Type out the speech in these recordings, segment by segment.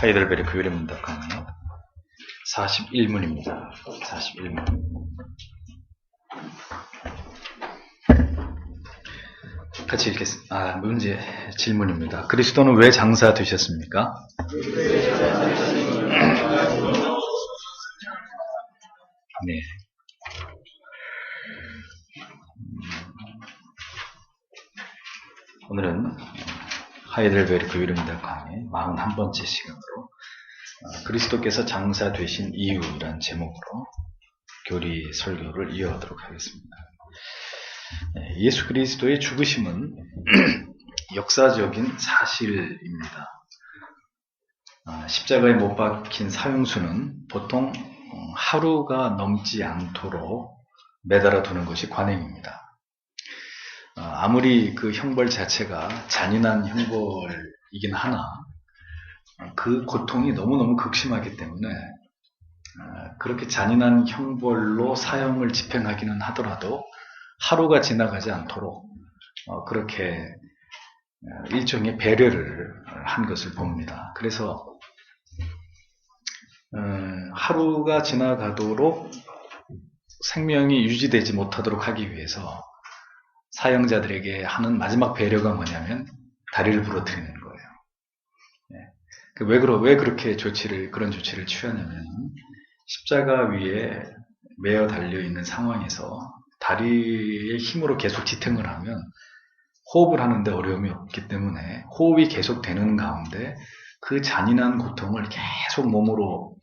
하이델베르 교회입니다. 강의 41문입니다. 41문. 같이 읽겠습니다. 문제 질문입니다. 그리스도는 왜 장사 되셨습니까? 네. 오늘은 하이델베르 교회입니다. 강의 41번째 시간으로 그리스도께서 장사 되신 이유라는 제목으로 교리 설교를 이어가도록 하겠습니다. 예수 그리스도의 죽으심은 역사적인 사실입니다. 십자가에 못 박힌 사형수는 보통 하루가 넘지 않도록 매달아 두는 것이 관행입니다. 아무리 그 형벌 자체가 잔인한 형벌이긴 하나 그 고통이 너무너무 극심하기 때문에 그렇게 잔인한 형벌로 사형을 집행하기는 하더라도 하루가 지나가지 않도록 그렇게 일종의 배려를 한 것을 봅니다. 그래서 하루가 지나가도록 생명이 유지되지 못하도록 하기 위해서 사형자들에게 하는 마지막 배려가 뭐냐면 다리를 부러뜨리는 거예요. 왜 그렇게 그런 조치를 취하냐면 십자가 위에 매어 달려있는 상황에서 다리의 힘으로 계속 지탱을 하면 호흡을 하는데 어려움이 없기 때문에 호흡이 계속 되는 가운데 그 잔인한 고통을 계속 몸으로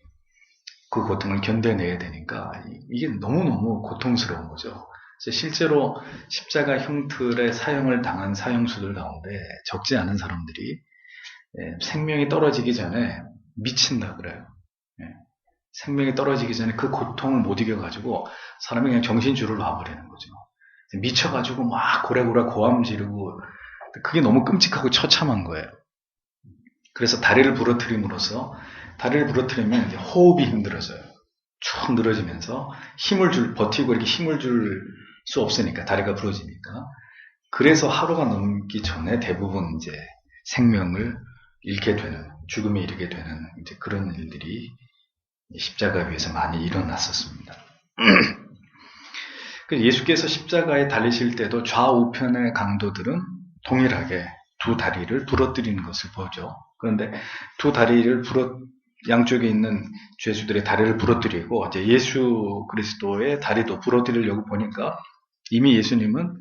그 고통을 견뎌내야 되니까 이게 너무너무 고통스러운 거죠. 실제로 십자가 형틀에 사형을 당한 사형수들 가운데 적지 않은 사람들이 생명이 떨어지기 전에 미친다 그래요. 생명이 떨어지기 전에 그 고통을 못 이겨가지고 사람이 그냥 정신줄을 놔버리는 거죠. 미쳐가지고 막 고래고래 고함 지르고 그게 너무 끔찍하고 처참한 거예요. 그래서 다리를 부러뜨리면 이제 호흡이 힘들어져요. 쭉 늘어지면서 버티고 이렇게 힘을 줄 수 없으니까 다리가 부러지니까. 그래서 하루가 넘기 전에 대부분 이제 생명을 잃게 되는, 죽음에 이르게 되는 이제 그런 일들이 십자가 위에서 많이 일어났었습니다. 예수께서 십자가에 달리실 때도 좌우편의 강도들은 동일하게 두 다리를 부러뜨리는 것을 보죠. 그런데 두 다리를 양쪽에 있는 죄수들의 다리를 부러뜨리고 이제 예수 그리스도의 다리도 부러뜨리려고 보니까 이미 예수님은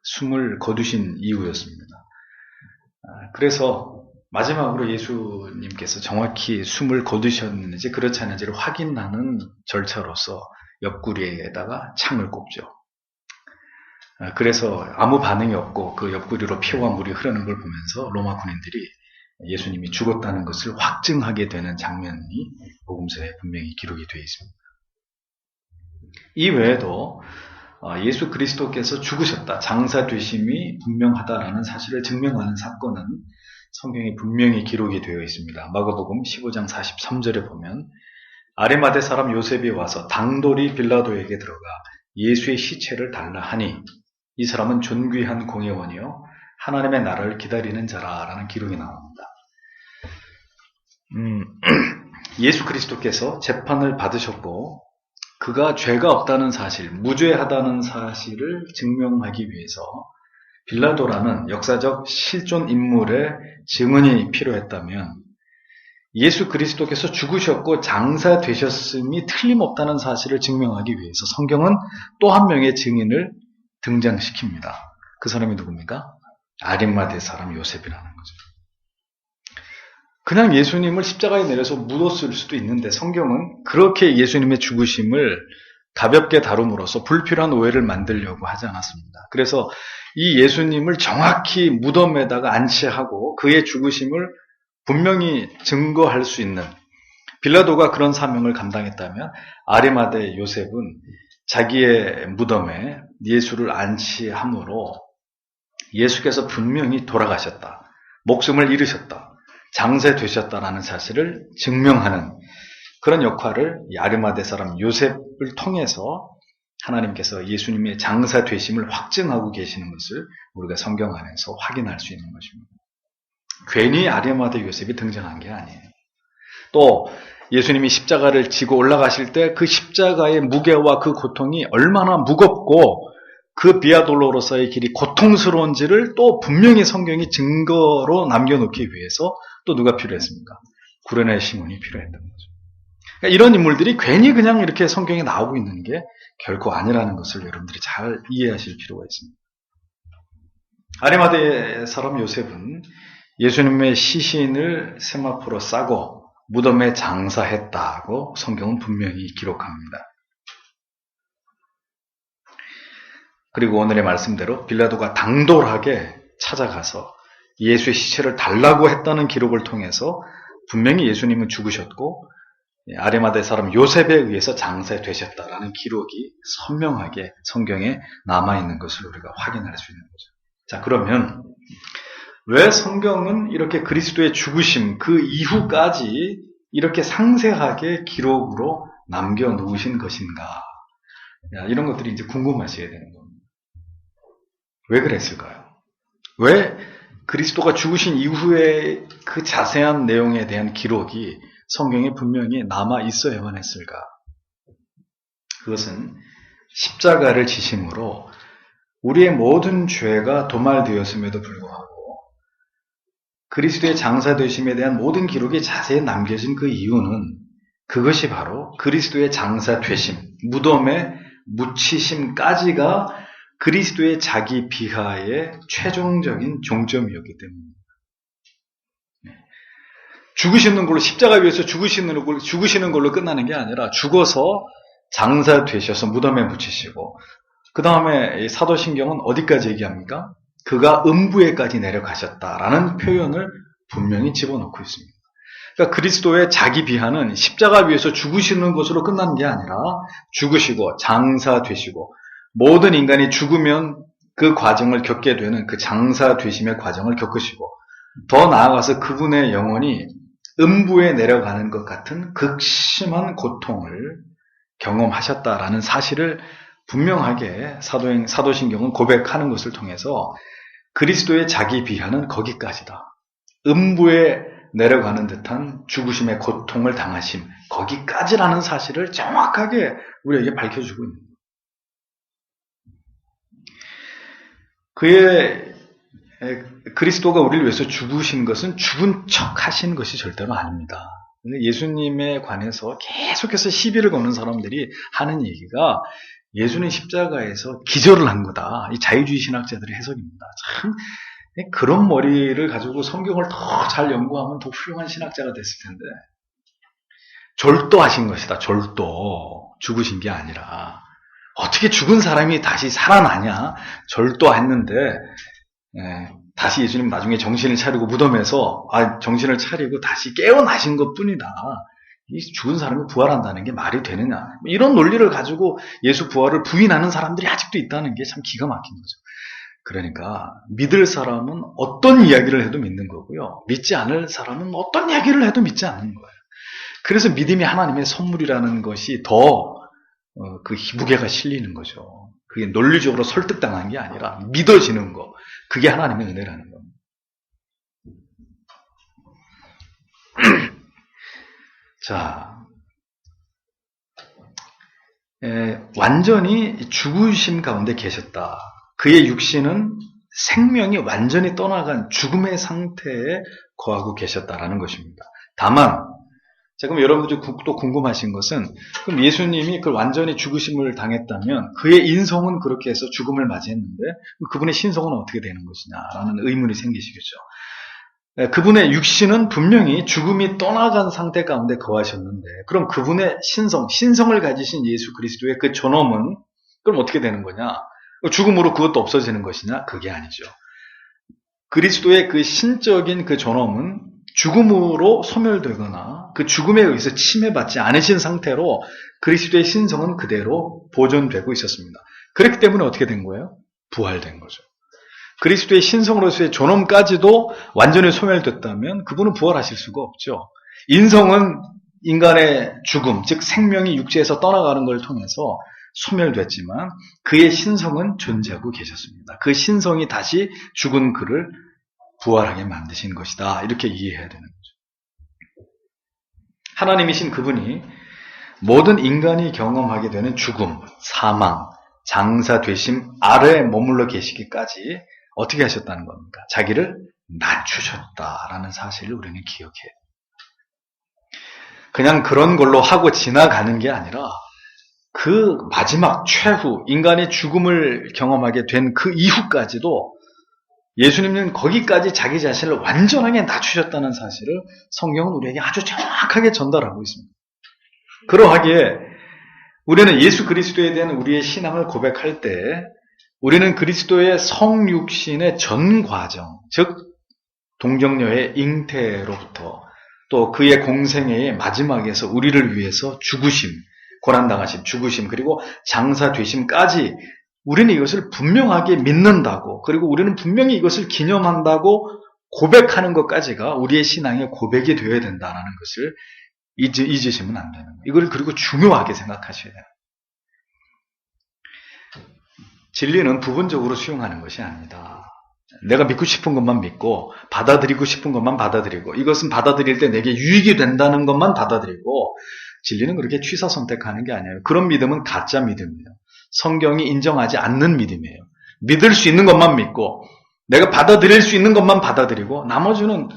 숨을 거두신 이유였습니다. 그래서 마지막으로 예수님께서 정확히 숨을 거두셨는지 그렇지 않은지를 확인하는 절차로서 옆구리에다가 창을 꼽죠. 그래서 아무 반응이 없고 그 옆구리로 피와 물이 흐르는 걸 보면서 로마 군인들이 예수님이 죽었다는 것을 확증하게 되는 장면이 복음서에 분명히 기록이 되어 있습니다. 이 외에도 예수 그리스도께서 죽으셨다, 장사되심이 분명하다라는 사실을 증명하는 사건은 성경에 분명히 기록이 되어 있습니다. 마가복음 15장 43절에 보면 아리마대 사람 요셉이 와서 당돌이 빌라도에게 들어가 예수의 시체를 달라 하니 이 사람은 존귀한 공회원이요 하나님의 나라를 기다리는 자라라는 기록이 나옵니다. 예수 그리스도께서 재판을 받으셨고 그가 죄가 없다는 사실, 무죄하다는 사실을 증명하기 위해서 빌라도라는 역사적 실존 인물의 증언이 필요했다면 예수 그리스도께서 죽으셨고 장사되셨음이 틀림없다는 사실을 증명하기 위해서 성경은 또 한 명의 증인을 등장시킵니다. 그 사람이 누굽니까? 아리마대 사람 요셉이라는 거죠. 그냥 예수님을 십자가에 내려서 묻었을 수도 있는데 성경은 그렇게 예수님의 죽으심을 가볍게 다룸으로써 불필요한 오해를 만들려고 하지 않았습니다. 그래서 이 예수님을 정확히 무덤에다가 안치하고 그의 죽으심을 분명히 증거할 수 있는 빌라도가 그런 사명을 감당했다면 아리마대 요셉은 자기의 무덤에 예수를 안치함으로 예수께서 분명히 돌아가셨다, 목숨을 잃으셨다, 장사되셨다라는 사실을 증명하는 그런 역할을 이 아리마대 사람 요셉을 통해서 하나님께서 예수님의 장사되심을 확증하고 계시는 것을 우리가 성경 안에서 확인할 수 있는 것입니다. 괜히 아리마대 요셉이 등장한 게 아니에요. 또 예수님이 십자가를 지고 올라가실 때 그 십자가의 무게와 그 고통이 얼마나 무겁고 그 비아돌로로서의 길이 고통스러운지를 또 분명히 성경이 증거로 남겨놓기 위해서 또 누가 필요했습니까? 구레네 시몬이 필요했던 거죠. 그러니까 이런 인물들이 괜히 그냥 이렇게 성경에 나오고 있는 게 결코 아니라는 것을 여러분들이 잘 이해하실 필요가 있습니다. 아리마대 사람 요셉은 예수님의 시신을 세마포로 싸고 무덤에 장사했다고 성경은 분명히 기록합니다. 그리고 오늘의 말씀대로 빌라도가 당돌하게 찾아가서 예수의 시체를 달라고 했다는 기록을 통해서 분명히 예수님은 죽으셨고 아리마대 사람 요셉에 의해서 장사되셨다라는 기록이 선명하게 성경에 남아있는 것을 우리가 확인할 수 있는 거죠. 자, 그러면 왜 성경은 이렇게 그리스도의 죽으심 그 이후까지 이렇게 상세하게 기록으로 남겨놓으신 것인가? 이런 것들이 이제 궁금하셔야 되는 겁니다. 왜 그랬을까요? 왜 그리스도가 죽으신 이후에 그 자세한 내용에 대한 기록이 성경에 분명히 남아 있어야만 했을까? 그것은 십자가를 지심으로 우리의 모든 죄가 도말되었음에도 불구하고 그리스도의 장사되심에 대한 모든 기록이 자세히 남겨진 그 이유는 그것이 바로 그리스도의 장사되심, 무덤에 묻히심까지가 그리스도의 자기 비하의 최종적인 종점이었기 때문입니다. 죽으시는 걸로 십자가 위에서 죽으시는 걸로 끝나는 게 아니라 죽어서 장사되셔서 무덤에 묻히시고 그 다음에 사도신경은 어디까지 얘기합니까? 그가 음부에까지 내려가셨다라는 표현을 분명히 집어넣고 있습니다. 그러니까 그리스도의 자기 비하는 십자가 위에서 죽으시는 것으로 끝나는 게 아니라 죽으시고 장사되시고 모든 인간이 죽으면 그 과정을 겪게 되는 그 장사되심의 과정을 겪으시고 더 나아가서 그분의 영혼이 음부에 내려가는 것 같은 극심한 고통을 경험하셨다라는 사실을 분명하게 사도신경은 고백하는 것을 통해서 그리스도의 자기 비하는 거기까지다. 음부에 내려가는 듯한 죽으심의 고통을 당하심, 거기까지라는 사실을 정확하게 우리에게 밝혀주고 있는 거예요. 그리스도가 우리를 위해서 죽으신 것은 죽은 척 하신 것이 절대로 아닙니다. 예수님에 관해서 계속해서 시비를 거는 사람들이 하는 얘기가 예수는 십자가에서 기절을 한 거다. 이 자유주의 신학자들의 해석입니다. 참 그런 머리를 가지고 성경을 더 잘 연구하면 더 훌륭한 신학자가 됐을 텐데 절도하신 것이다. 절도. 죽으신 게 아니라 어떻게 죽은 사람이 다시 살아나냐. 절도했는데 다시 예수님 나중에 정신을 차리고 무덤에서 정신을 차리고 다시 깨어나신 것뿐이다. 이 죽은 사람이 부활한다는 게 말이 되느냐. 이런 논리를 가지고 예수 부활을 부인하는 사람들이 아직도 있다는 게 참 기가 막힌 거죠. 그러니까 믿을 사람은 어떤 이야기를 해도 믿는 거고요. 믿지 않을 사람은 어떤 이야기를 해도 믿지 않는 거예요. 그래서 믿음이 하나님의 선물이라는 것이 더 그 무게가 실리는 거죠. 그게 논리적으로 설득당한 게 아니라 믿어지는 거. 그게 하나님의 은혜라는 겁니다. 자, 완전히 죽으심 가운데 계셨다. 그의 육신은 생명이 완전히 떠나간 죽음의 상태에 거하고 계셨다라는 것입니다. 다만 그럼 여러분들이 또 궁금하신 것은 그럼 예수님이 그 완전히 죽으심을 당했다면 그의 인성은 그렇게 해서 죽음을 맞이했는데 그분의 신성은 어떻게 되는 것이냐라는 의문이 생기시겠죠. 그분의 육신은 분명히 죽음이 떠나간 상태 가운데 거하셨는데 그럼 그분의 신성을 가지신 예수 그리스도의 그 존엄은 그럼 어떻게 되는 거냐? 죽음으로 그것도 없어지는 것이냐? 그게 아니죠. 그리스도의 그 신적인 그 존엄은 죽음으로 소멸되거나 그 죽음에 의해서 침해받지 않으신 상태로 그리스도의 신성은 그대로 보존되고 있었습니다. 그렇기 때문에 어떻게 된 거예요? 부활된 거죠. 그리스도의 신성으로서의 존엄까지도 완전히 소멸됐다면 그분은 부활하실 수가 없죠. 인성은 인간의 죽음, 즉 생명이 육체에서 떠나가는 걸 통해서 소멸됐지만 그의 신성은 존재하고 계셨습니다. 그 신성이 다시 죽은 그를 부활하게 만드신 것이다. 이렇게 이해해야 되는 거죠. 하나님이신 그분이 모든 인간이 경험하게 되는 죽음, 사망, 장사되심 아래에 머물러 계시기까지 어떻게 하셨다는 겁니까? 자기를 낮추셨다라는 사실을 우리는 기억해야 돼요. 그냥 그런 걸로 하고 지나가는 게 아니라 그 마지막 최후 인간의 죽음을 경험하게 된 그 이후까지도 예수님은 거기까지 자기 자신을 완전하게 낮추셨다는 사실을 성경은 우리에게 아주 정확하게 전달하고 있습니다. 그러하기에 우리는 예수 그리스도에 대한 우리의 신앙을 고백할 때 우리는 그리스도의 성육신의 전 과정, 즉 동정녀의 잉태로부터 또 그의 공생애의 마지막에서 우리를 위해서 죽으심, 고난당하심, 죽으심, 그리고 장사되심까지 우리는 이것을 분명하게 믿는다고, 그리고 우리는 분명히 이것을 기념한다고 고백하는 것까지가 우리의 신앙의 고백이 되어야 된다는 것을 잊으시면 안 되는 거예요. 이걸 그리고 중요하게 생각하셔야 돼요. 진리는 부분적으로 수용하는 것이 아니다. 내가 믿고 싶은 것만 믿고 받아들이고 싶은 것만 받아들이고 이것은 받아들일 때 내게 유익이 된다는 것만 받아들이고 진리는 그렇게 취사 선택하는 게 아니에요. 그런 믿음은 가짜 믿음이에요. 성경이 인정하지 않는 믿음이에요. 믿을 수 있는 것만 믿고 내가 받아들일 수 있는 것만 받아들이고 나머지는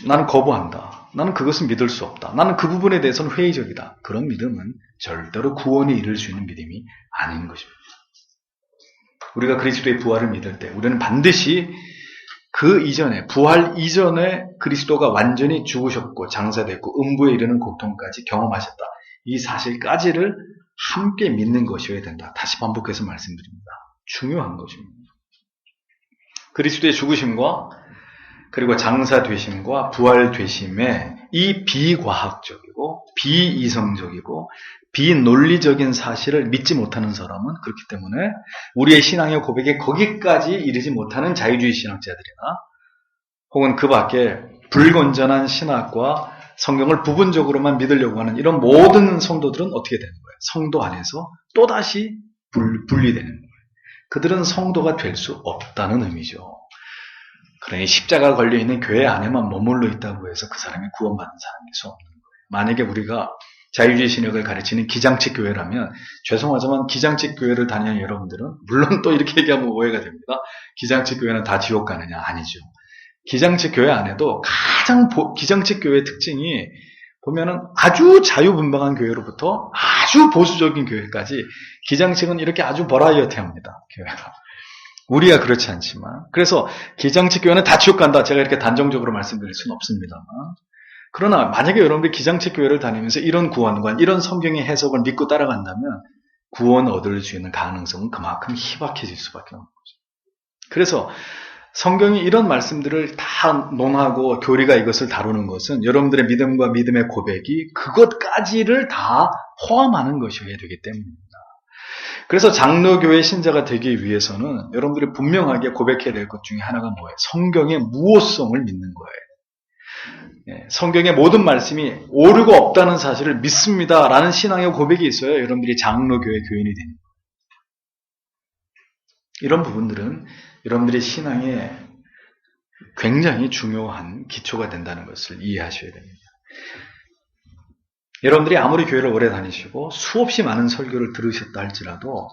나는 거부한다. 나는 그것은 믿을 수 없다. 나는 그 부분에 대해서는 회의적이다. 그런 믿음은 절대로 구원에 이를 수 있는 믿음이 아닌 것입니다. 우리가 그리스도의 부활을 믿을 때 우리는 반드시 그 이전에, 부활 이전에 그리스도가 완전히 죽으셨고 장사됐고 음부에 이르는 고통까지 경험하셨다. 이 사실까지를 함께 믿는 것이어야 된다. 다시 반복해서 말씀드립니다. 중요한 것입니다. 그리스도의 죽으심과 그리고 장사되심과 부활되심의 이 비과학적이고 비이성적이고 비논리적인 사실을 믿지 못하는 사람은 그렇기 때문에 우리의 신앙의 고백에 거기까지 이르지 못하는 자유주의 신학자들이나 혹은 그 밖에 불건전한 신학과 성경을 부분적으로만 믿으려고 하는 이런 모든 성도들은 어떻게 되는 거예요? 성도 안에서 또다시 분리되는 거예요. 그들은 성도가 될 수 없다는 의미죠. 그러니 십자가 걸려있는 교회 안에만 머물러 있다고 해서 그 사람이 구원받는 사람일 수 없는 거예요. 만약에 우리가 자유주의 신학을 가르치는 기장식 교회라면 죄송하지만 기장식 교회를 다니는 여러분들은 물론 또 이렇게 얘기하면 오해가 됩니다. 기장식 교회는 다 지옥 가느냐? 아니죠. 기장식 교회 안에도 가장 기장식 교회의 특징이 보면은 아주 자유분방한 교회로부터 아주 보수적인 교회까지 기장식은 이렇게 아주 버라이어티합니다. 교회가. 우리가 그렇지 않지만 그래서 기장식 교회는 다 지옥 간다. 제가 이렇게 단정적으로 말씀드릴 수는 없습니다만 그러나 만약에 여러분들이 기장식 교회를 다니면서 이런 구원관, 이런 성경의 해석을 믿고 따라간다면 구원 얻을 수 있는 가능성은 그만큼 희박해질 수밖에 없는 거죠. 그래서 성경이 이런 말씀들을 다 논하고 교리가 이것을 다루는 것은 여러분들의 믿음과 믿음의 고백이 그것까지를 다 포함하는 것이어야 되기 때문입니다. 그래서 장로교회 신자가 되기 위해서는 여러분들이 분명하게 고백해야 될 것 중에 하나가 뭐예요? 성경의 무오성을 믿는 거예요. 성경의 모든 말씀이 오류가 없다는 사실을 믿습니다라는 신앙의 고백이 있어야 여러분들이 장로교회 교인이 되는 거예요. 이런 부분들은 여러분들의 신앙에 굉장히 중요한 기초가 된다는 것을 이해하셔야 됩니다. 여러분들이 아무리 교회를 오래 다니시고 수없이 많은 설교를 들으셨다 할지라도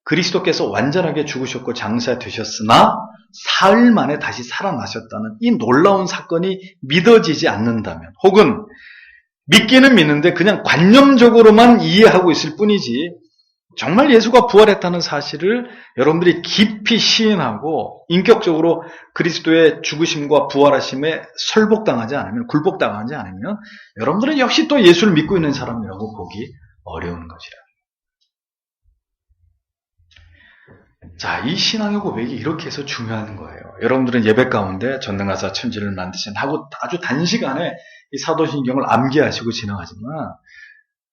그리스도께서 완전하게 죽으셨고 장사되셨으나 사흘 만에 다시 살아나셨다는 이 놀라운 사건이 믿어지지 않는다면 혹은 믿기는 믿는데 그냥 관념적으로만 이해하고 있을 뿐이지 정말 예수가 부활했다는 사실을 여러분들이 깊이 시인하고 인격적으로 그리스도의 죽으심과 부활하심에 설복당하지 않으면 굴복당하지 않으면 여러분들은 역시 또 예수를 믿고 있는 사람이라고 보기 어려운 것이라. 자, 이 신앙의 고백이 이렇게 해서 중요한 거예요. 여러분들은 예배 가운데 전능하사 천지를 만드신 하고 아주 단시간에 이 사도신경을 암기하시고 지나가지만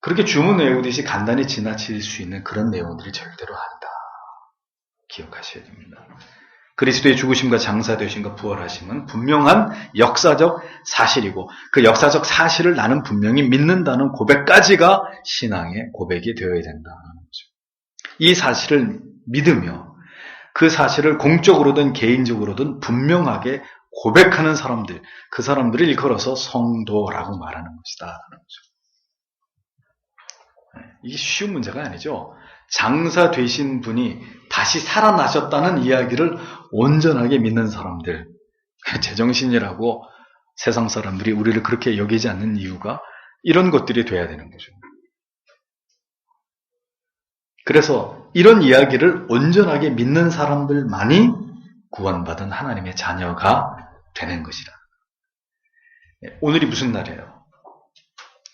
그렇게 주문 외우듯이 간단히 지나칠 수 있는 그런 내용들이 절대로 아니다. 기억하셔야 됩니다. 그리스도의 죽으심과 장사되심과 부활하심은 분명한 역사적 사실이고 그 역사적 사실을 나는 분명히 믿는다는 고백까지가 신앙의 고백이 되어야 된다는 거죠. 이 사실을 믿으며 그 사실을 공적으로든 개인적으로든 분명하게 고백하는 사람들, 그 사람들을 일컬어서 성도라고 말하는 것이다 라는 거죠. 이게 쉬운 문제가 아니죠. 장사 되신 분이 다시 살아나셨다는 이야기를 온전하게 믿는 사람들, 제정신이라고 세상 사람들이 우리를 그렇게 여기지 않는 이유가 이런 것들이 돼야 되는 거죠. 그래서 이런 이야기를 온전하게 믿는 사람들만이 구원받은 하나님의 자녀가 되는 것이다. 오늘이 무슨 날이에요?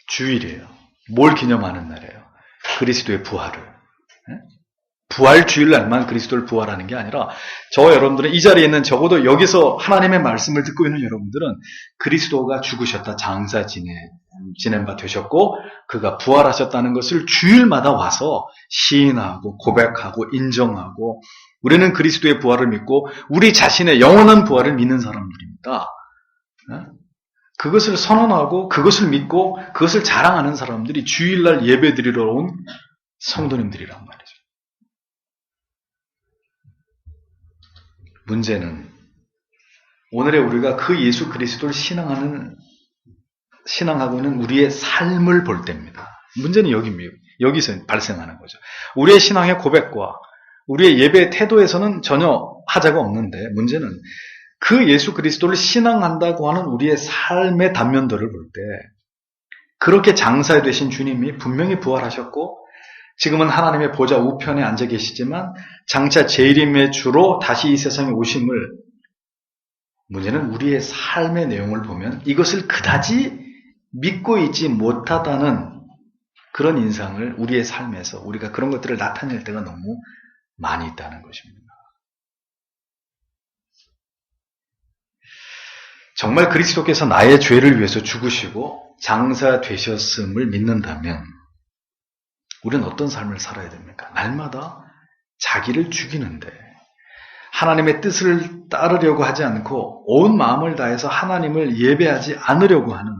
주일이에요. 뭘 기념하는 날이에요? 그리스도의 부활을. 부활 주일날만 그리스도를 부활하는 게 아니라 저와 여러분들은 이 자리에 있는 적어도 여기서 하나님의 말씀을 듣고 있는 여러분들은 그리스도가 죽으셨다, 장사 지낸 바 되셨고 그가 부활하셨다는 것을 주일마다 와서 시인하고 고백하고 인정하고 우리는 그리스도의 부활을 믿고 우리 자신의 영원한 부활을 믿는 사람들입니다. 그것을 선언하고 그것을 믿고 그것을 자랑하는 사람들이 주일날 예배드리러 온 성도님들이란 말이죠. 문제는 오늘의 우리가 그 예수 그리스도를 신앙하고 있는 우리의 삶을 볼 때입니다. 문제는 여기서 발생하는 거죠. 우리의 신앙의 고백과 우리의 예배의 태도에서는 전혀 하자가 없는데 문제는 그 예수 그리스도를 신앙한다고 하는 우리의 삶의 단면들을 볼 때 그렇게 장사 되신 주님이 분명히 부활하셨고 지금은 하나님의 보좌 우편에 앉아 계시지만 장차 재림의 주로 다시 이 세상에 오심을 문제는 우리의 삶의 내용을 보면 이것을 그다지 믿고 있지 못하다는 그런 인상을 우리의 삶에서 우리가 그런 것들을 나타낼 때가 너무 많이 있다는 것입니다. 정말 그리스도께서 나의 죄를 위해서 죽으시고 장사 되셨음을 믿는다면 우리는 어떤 삶을 살아야 됩니까? 날마다 자기를 죽이는데 하나님의 뜻을 따르려고 하지 않고 온 마음을 다해서 하나님을 예배하지 않으려고 하는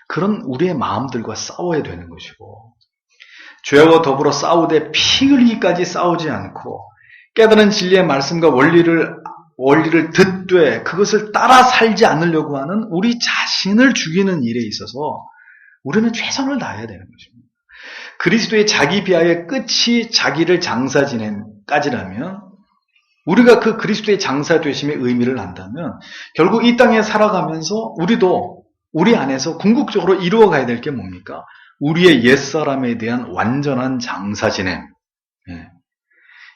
그런 우리의 마음들과 싸워야 되는 것이고 죄와 더불어 싸우되 피 흘리기까지 싸우지 않고 깨달은 진리의 말씀과 원리를 듣되 그것을 따라 살지 않으려고 하는 우리 자신을 죽이는 일에 있어서 우리는 최선을 다해야 되는 것입니다. 그리스도의 자기 비하의 끝이 자기를 장사 지낸까지라면 우리가 그 그리스도의 장사 되심의 의미를 안다면 결국 이 땅에 살아가면서 우리도 우리 안에서 궁극적으로 이루어가야 될 게 뭡니까? 우리의 옛사람에 대한 완전한 장사 지냄.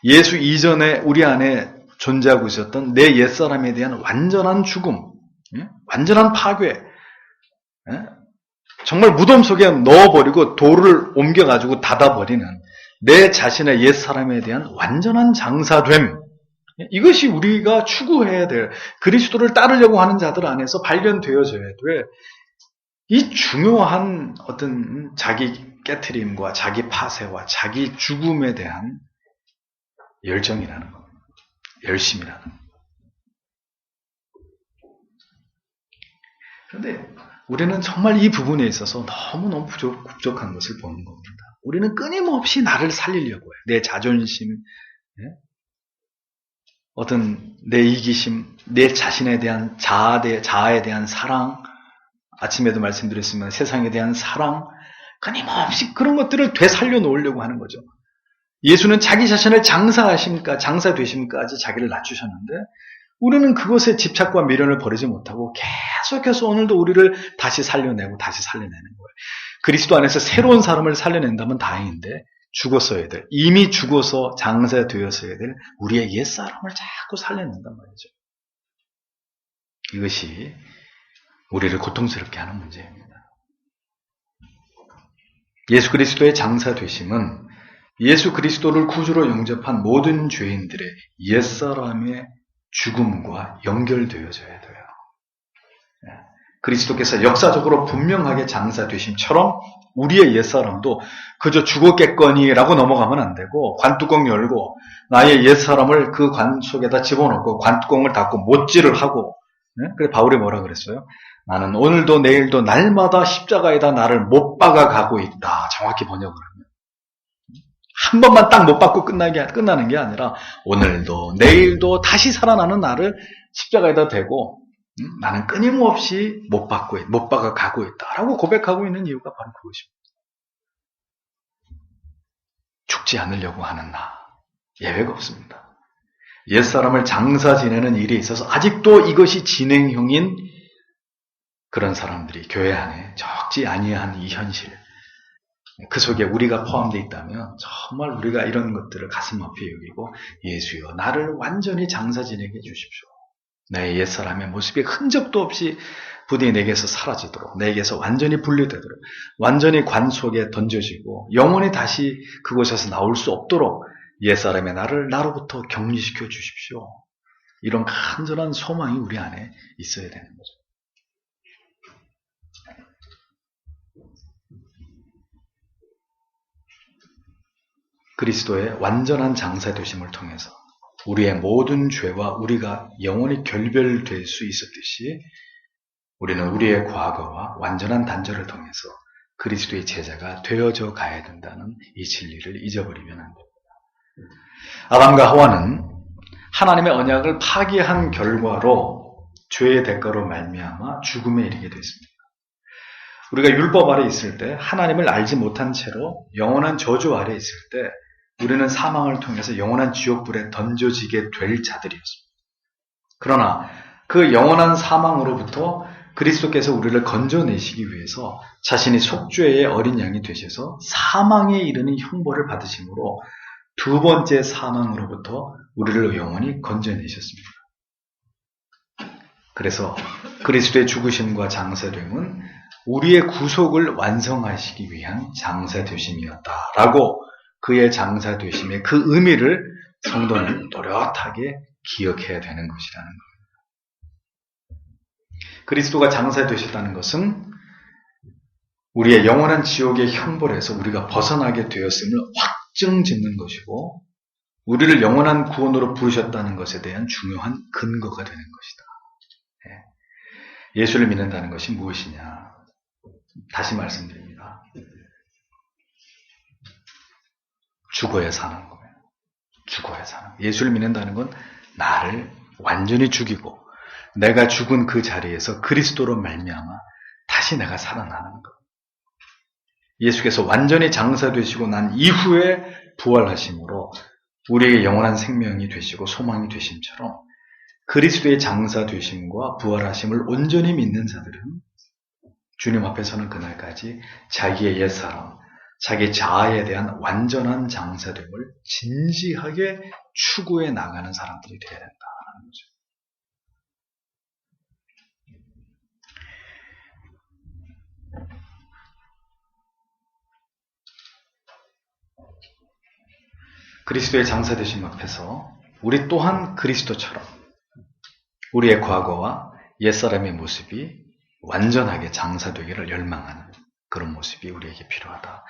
예수 이전에 우리 안에 존재하고 있었던 내 옛사람에 대한 완전한 죽음, 완전한 파괴, 정말 무덤 속에 넣어버리고 돌을 옮겨가지고 닫아버리는 내 자신의 옛사람에 대한 완전한 장사됨. 이것이 우리가 추구해야 될 그리스도를 따르려고 하는 자들 안에서 발견되어져야 될 이 중요한 어떤 자기 깨트림과 자기 파쇄와 자기 죽음에 대한 열정이라는 겁니다. 열심이라는 겁니다. 그런데 우리는 정말 이 부분에 있어서 너무너무 부족한 것을 보는 겁니다. 우리는 끊임없이 나를 살리려고 해요. 내 자존심, 어떤 내 이기심, 내 자신에 대한 자아에 대한 사랑, 아침에도 말씀드렸지만 세상에 대한 사랑, 끊임없이 그런 것들을 되살려 놓으려고 하는 거죠. 예수는 자기 자신을 장사 되심까지 자기를 낮추셨는데 우리는 그것에 집착과 미련을 버리지 못하고 계속해서 오늘도 우리를 다시 살려내는 거예요. 그리스도 안에서 새로운 사람을 살려낸다면 다행인데 이미 죽어서 장사되었어야 될 우리의 옛사람을 자꾸 살려낸단 말이죠. 이것이 우리를 고통스럽게 하는 문제입니다. 예수 그리스도의 장사되심은 예수 그리스도를 구주로 영접한 모든 죄인들의 옛사람의 죽음과 연결되어져야 돼요. 그리스도께서 역사적으로 분명하게 장사되심처럼 우리의 옛사람도 그저 죽었겠거니라고 넘어가면 안 되고 관뚜껑 열고 나의 옛사람을 그 관 속에다 집어넣고 관뚜껑을 닫고 못질을 하고 그래서 바울이 뭐라 그랬어요? 나는 오늘도 내일도 날마다 십자가에다 나를 못 박아 가고 있다. 정확히 번역을 하면. 한 번만 딱 못 박고 끝나는 게 아니라 오늘도 내일도 다시 살아나는 나를 십자가에다 대고 나는 끊임없이 못 박아 가고 있다라고 고백하고 있는 이유가 바로 그것입니다. 죽지 않으려고 하는 나, 예외가 없습니다. 옛사람을 장사 지내는 일에 있어서 아직도 이것이 진행형인 그런 사람들이 교회 안에 적지 아니한 이 현실, 그 속에 우리가 포함되어 있다면 정말 우리가 이런 것들을 가슴 아프게 여기고, 예수여 나를 완전히 장사 지내게 해주십시오. 내 옛사람의 모습이 흔적도 없이 부디 내게서 사라지도록, 내게서 완전히 분리되도록, 완전히 관 속에 던져지고 영원히 다시 그곳에서 나올 수 없도록 옛사람의 나를 나로부터 격리시켜 주십시오. 이런 간절한 소망이 우리 안에 있어야 되는 거죠. 그리스도의 완전한 장사되심을 통해서 우리의 모든 죄와 우리가 영원히 결별될 수 있었듯이, 우리는 우리의 과거와 완전한 단절을 통해서 그리스도의 제자가 되어져 가야 된다는 이 진리를 잊어버리면 안 됩니다. 아담과 하와는 하나님의 언약을 파기한 결과로 죄의 대가로 말미암아 죽음에 이르게 됐습니다. 우리가 율법 아래 있을 때, 하나님을 알지 못한 채로 영원한 저주 아래 있을 때, 우리는 사망을 통해서 영원한 지옥불에 던져지게 될 자들이었습니다. 그러나 그 영원한 사망으로부터 그리스도께서 우리를 건져내시기 위해서 자신이 속죄의 어린 양이 되셔서 사망에 이르는 형벌을 받으심으로 두 번째 사망으로부터 우리를 영원히 건져내셨습니다. 그래서 그리스도의 죽으심과 장사됨은 우리의 구속을 완성하시기 위한 장사되심이었다라고, 그의 장사되심의 그 의미를 성도는 또렷하게 기억해야 되는 것이라는 겁니다. 그리스도가 장사되셨다는 것은 우리의 영원한 지옥의 형벌에서 우리가 벗어나게 되었음을 확증짓는 것이고, 우리를 영원한 구원으로 부르셨다는 것에 대한 중요한 근거가 되는 것이다. 예수를 믿는다는 것이 무엇이냐? 다시 말씀드립니다. 죽어야 사는 거예요. 죽어야 사는 거예요. 예수를 믿는다는 건 나를 완전히 죽이고 내가 죽은 그 자리에서 그리스도로 말미암아 다시 내가 살아나는 것. 예수께서 완전히 장사되시고 난 이후에 부활하심으로 우리의 영원한 생명이 되시고 소망이 되심처럼, 그리스도의 장사되심과 부활하심을 온전히 믿는 자들은 주님 앞에 서는 그날까지 자기의 옛사람, 자기 자아에 대한 완전한 장사됨을 진지하게 추구해 나가는 사람들이 되어야 된다는 거죠. 그리스도의 장사되심 앞에서 우리 또한 그리스도처럼 우리의 과거와 옛사람의 모습이 완전하게 장사되기를 열망하는 그런 모습이 우리에게 필요하다.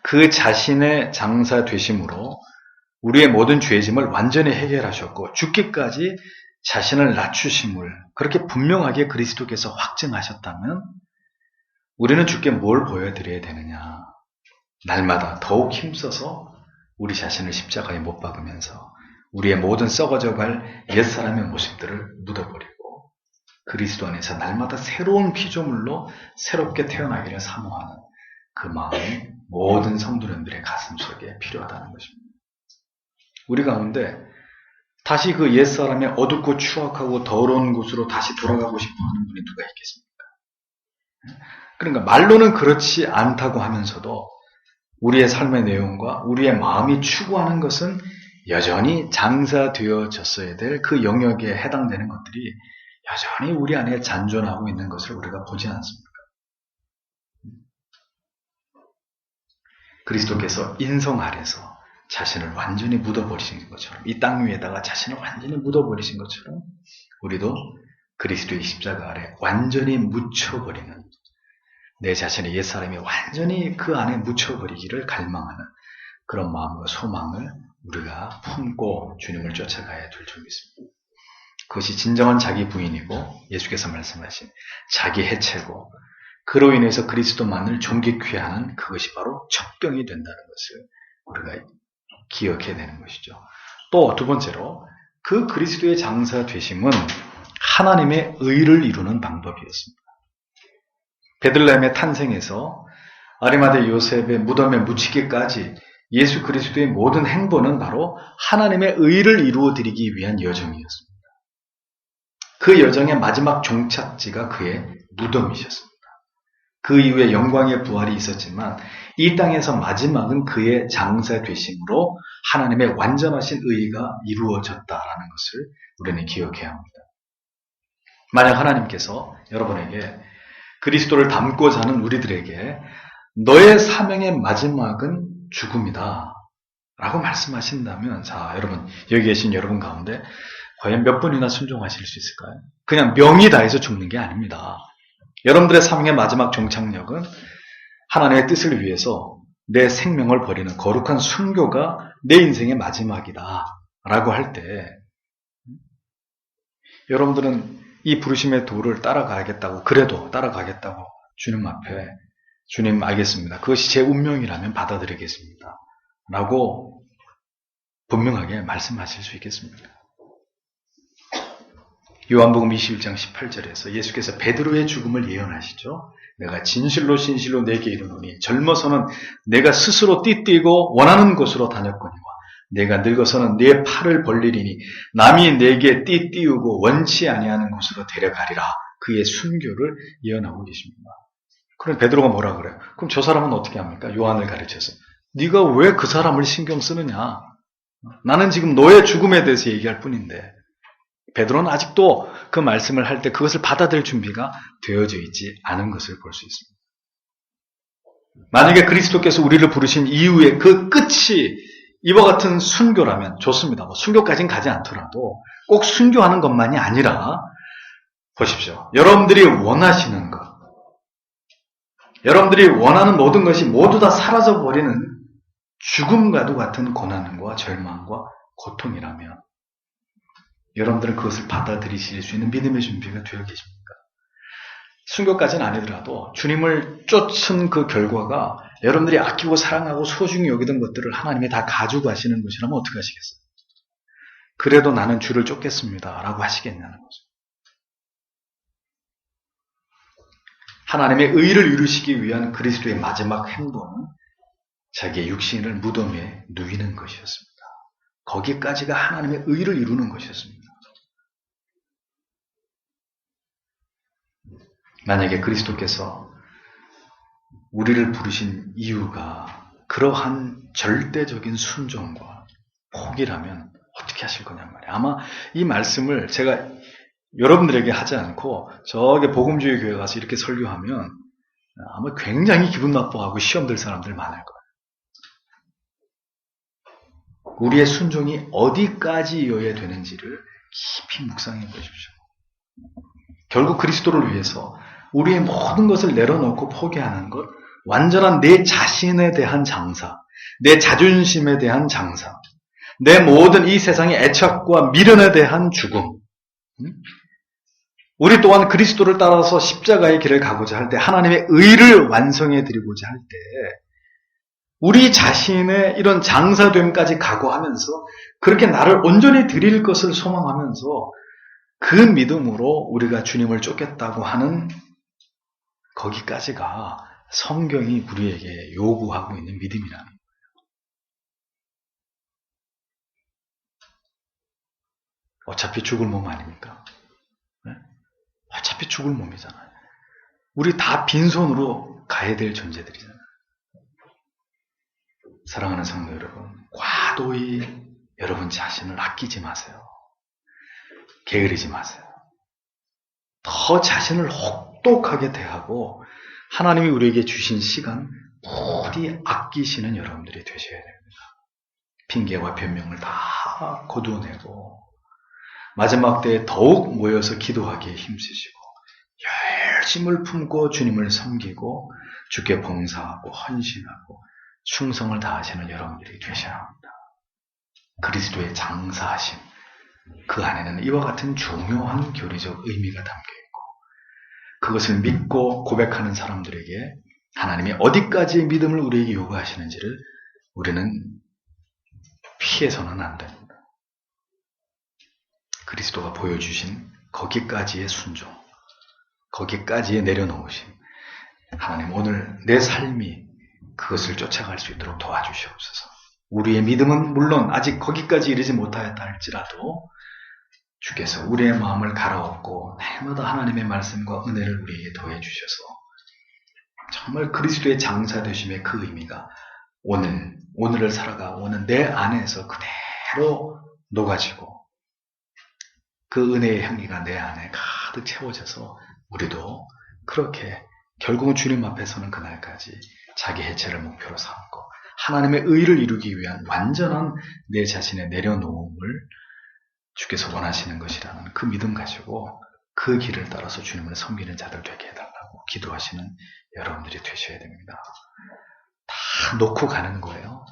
그 자신의 장사되심으로 우리의 모든 죄짐을 완전히 해결하셨고 죽기까지 자신을 낮추심을 그렇게 분명하게 그리스도께서 확증하셨다면, 우리는 주께 뭘 보여드려야 되느냐? 날마다 더욱 힘써서 우리 자신을 십자가에 못 박으면서 우리의 모든 썩어져갈 옛사람의 모습들을 묻어버리고 그리스도 안에서 날마다 새로운 피조물로 새롭게 태어나기를 사모하는 그 마음이 모든 성도님들의 가슴 속에 필요하다는 것입니다. 우리 가운데 다시 그 옛사람의 어둡고 추악하고 더러운 곳으로 다시 돌아가고 싶어하는 분이 누가 있겠습니까? 그러니까 말로는 그렇지 않다고 하면서도 우리의 삶의 내용과 우리의 마음이 추구하는 것은 여전히 장사되어졌어야 될 그 영역에 해당되는 것들이 여전히 우리 안에 잔존하고 있는 것을 우리가 보지 않습니까? 그리스도께서 인성 아래서 자신을 완전히 묻어버리신 것처럼, 이 땅 위에다가 자신을 완전히 묻어버리신 것처럼 우리도 그리스도의 십자가 아래 완전히 묻혀버리는, 내 자신의 옛사람이 완전히 그 안에 묻혀버리기를 갈망하는 그런 마음과 소망을 우리가 품고 주님을 쫓아가야 될 줄 믿습니다. 그것이 진정한 자기 부인이고 예수께서 말씀하신 자기 해체고, 그로 인해서 그리스도만을 존귀케 하는 그것이 바로 첩병이 된다는 것을 우리가 기억해야 되는 것이죠. 또 두 번째로, 그 그리스도의 장사 되심은 하나님의 의를 이루는 방법이었습니다. 베들레헴의 탄생에서 아리마대 요셉의 무덤에 묻히기까지 예수 그리스도의 모든 행보는 바로 하나님의 의를 이루어 드리기 위한 여정이었습니다. 그 여정의 마지막 종착지가 그의 무덤이셨습니다. 그 이후에 영광의 부활이 있었지만 이 땅에서 마지막은 그의 장사 되심으로 하나님의 완전하신 의가 이루어졌다라는 것을 우리는 기억해야 합니다. 만약 하나님께서 여러분에게 그리스도를 닮고자 하는 우리들에게 너의 사명의 마지막은 죽음이다 라고 말씀하신다면, 자, 여러분, 여기 계신 여러분 가운데 과연 몇 분이나 순종하실 수 있을까요? 그냥 명이 다해서 죽는 게 아닙니다. 여러분들의 사명의 마지막 종착역은 하나님의 뜻을 위해서 내 생명을 버리는 거룩한 순교가 내 인생의 마지막이다 라고 할 때, 여러분들은 이 부르심의 도를 따라가겠다고, 그래도 따라가겠다고 주님 앞에, 주님 알겠습니다, 그것이 제 운명이라면 받아들이겠습니다 라고 분명하게 말씀하실 수 있겠습니까? 요한복음 21장 18절에서 예수께서 베드로의 죽음을 예언하시죠. 내가 진실로 진실로 내게 이르노니 젊어서는 내가 스스로 띠뛰고 원하는 곳으로 다녔거니와 내가 늙어서는 내 팔을 벌리리니 남이 내게 띠띠우고 원치 아니하는 곳으로 데려가리라. 그의 순교를 예언하고 계십니다. 그럼 베드로가 뭐라 그래요? 그럼 저 사람은 어떻게 합니까? 요한을 가르쳐서 네가 왜 그 사람을 신경 쓰느냐? 나는 지금 너의 죽음에 대해서 얘기할 뿐인데. 베드로는 아직도 그 말씀을 할 때 그것을 받아들일 준비가 되어져 있지 않은 것을 볼 수 있습니다. 만약에 그리스도께서 우리를 부르신 이후에 그 끝이 이와 같은 순교라면 좋습니다. 순교까지는 가지 않더라도 꼭 순교하는 것만이 아니라, 보십시오. 여러분들이 원하시는 것, 여러분들이 원하는 모든 것이 모두 다 사라져버리는 죽음과도 같은 고난과 절망과 고통이라면 여러분들은 그것을 받아들이실 수 있는 믿음의 준비가 되어 계십니까? 순교까지는 아니더라도 주님을 쫓은 그 결과가 여러분들이 아끼고 사랑하고 소중히 여기던 것들을 하나님이 다 가지고 가시는 것이라면 어떻게 하시겠어요? 그래도 나는 주를 쫓겠습니다 라고 하시겠냐는 거죠. 하나님의 의를 이루시기 위한 그리스도의 마지막 행보는 자기의 육신을 무덤에 누이는 것이었습니다. 거기까지가 하나님의 의를 이루는 것이었습니다. 만약에 그리스도께서 우리를 부르신 이유가 그러한 절대적인 순종과 포기라면 어떻게 하실 거냔 말이에요. 아마 이 말씀을 제가 여러분들에게 하지 않고 저기 복음주의 교회 가서 이렇게 설교하면 아마 굉장히 기분 나빠하고 시험 들 사람들 많을 거예요. 우리의 순종이 어디까지여야 되는지를 깊이 묵상해 보십시오. 결국 그리스도를 위해서 우리의 모든 것을 내려놓고 포기하는 것, 완전한 내 자신에 대한 장사, 내 자존심에 대한 장사, 내 모든 이 세상의 애착과 미련에 대한 죽음. 우리 또한 그리스도를 따라서 십자가의 길을 가고자 할 때, 하나님의 의를 완성해 드리고자 할 때, 우리 자신의 이런 장사됨까지 각오하면서 그렇게 나를 온전히 드릴 것을 소망하면서 그 믿음으로 우리가 주님을 쫓겠다고 하는 거기까지가 성경이 우리에게 요구하고 있는 믿음이라는 거예요. 어차피 죽을 몸 아닙니까? 네? 어차피 죽을 몸이잖아요. 우리 다 빈손으로 가야 될 존재들이잖아요. 사랑하는 성도 여러분, 과도히 여러분 자신을 아끼지 마세요. 게으르지 마세요. 더 자신을 혹독하게 대하고 하나님이 우리에게 주신 시간 부디 아끼시는 여러분들이 되셔야 됩니다. 핑계와 변명을 다 거두어내고 마지막 때에 더욱 모여서 기도하기에 힘쓰시고 열심을 품고 주님을 섬기고 주께 봉사하고 헌신하고 충성을 다하시는 여러분들이 되셔야 합니다. 그리스도의 장사하심, 그 안에는 이와 같은 중요한 교리적 의미가 담겨있고 그것을 믿고 고백하는 사람들에게 하나님이 어디까지의 믿음을 우리에게 요구하시는지를 우리는 피해서는 안 됩니다. 그리스도가 보여주신 거기까지의 순종, 거기까지의 내려놓으심. 하나님, 오늘 내 삶이 그것을 쫓아갈 수 있도록 도와주시옵소서. 우리의 믿음은 물론 아직 거기까지 이르지 못하였다 할지라도 주께서 우리의 마음을 갈아엎고 날마다 하나님의 말씀과 은혜를 우리에게 더해 주셔서 정말 그리스도의 장사 되심의 그 의미가 오늘을 살아가오는 내 안에서 그대로 녹아지고 그 은혜의 향기가 내 안에 가득 채워져서 우리도 그렇게 결국은 주님 앞에 서는 그날까지 자기 해체를 목표로 삼고 하나님의 의를 이루기 위한 완전한 내 자신의 내려놓음을 주께서 원하시는 것이라는 그 믿음 가지고 그 길을 따라서 주님을 섬기는 자들 되게 해달라고 기도하시는 여러분들이 되셔야 됩니다. 다 놓고 가는 거예요.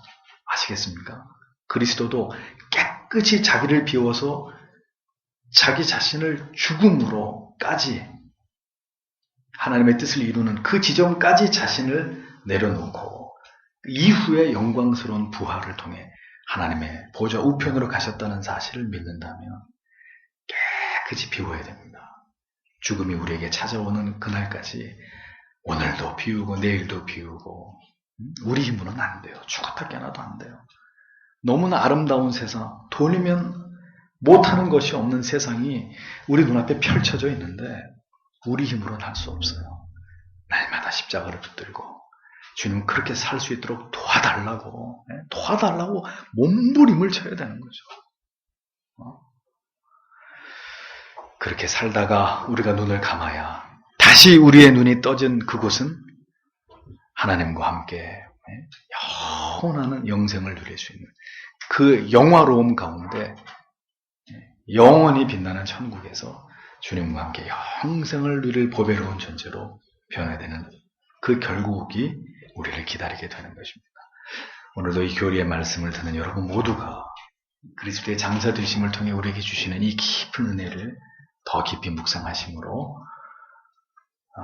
아시겠습니까? 그리스도도 깨끗이 자기를 비워서 자기 자신을 죽음으로까지 하나님의 뜻을 이루는 그 지점까지 자신을 내려놓고 이후에 영광스러운 부활을 통해 하나님의 보좌 우편으로 가셨다는 사실을 믿는다면 깨끗이 비워야 됩니다. 죽음이 우리에게 찾아오는 그날까지 오늘도 비우고 내일도 비우고 우리 힘으로는 안 돼요. 죽었다 깨나도 안 돼요. 너무나 아름다운 세상, 돈이면 못하는 것이 없는 세상이 우리 눈앞에 펼쳐져 있는데 우리 힘으로는 할 수 없어요. 날마다 십자가를 붙들고 주님 그렇게 살 수 있도록 도와달라고 몸부림을 쳐야 되는 거죠. 그렇게 살다가 우리가 눈을 감아야 다시 우리의 눈이 떠진 그곳은 하나님과 함께 영원한 영생을 누릴 수 있는 그 영화로움 가운데 영원히 빛나는 천국에서 주님과 함께 영생을 누릴 보배로운 존재로 변화되는 그 결국이 우리를 기다리게 되는 것입니다. 오늘도 이 교리의 말씀을 듣는 여러분 모두가 그리스도의 장사 되심을 통해 우리에게 주시는 이 깊은 은혜를 더 깊이 묵상하심으로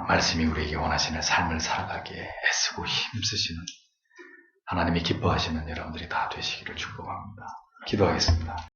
말씀이 우리에게 원하시는 삶을 살아가기에 애쓰고 힘쓰시는 하나님이 기뻐하시는 여러분들이 다 되시기를 축복합니다. 기도하겠습니다.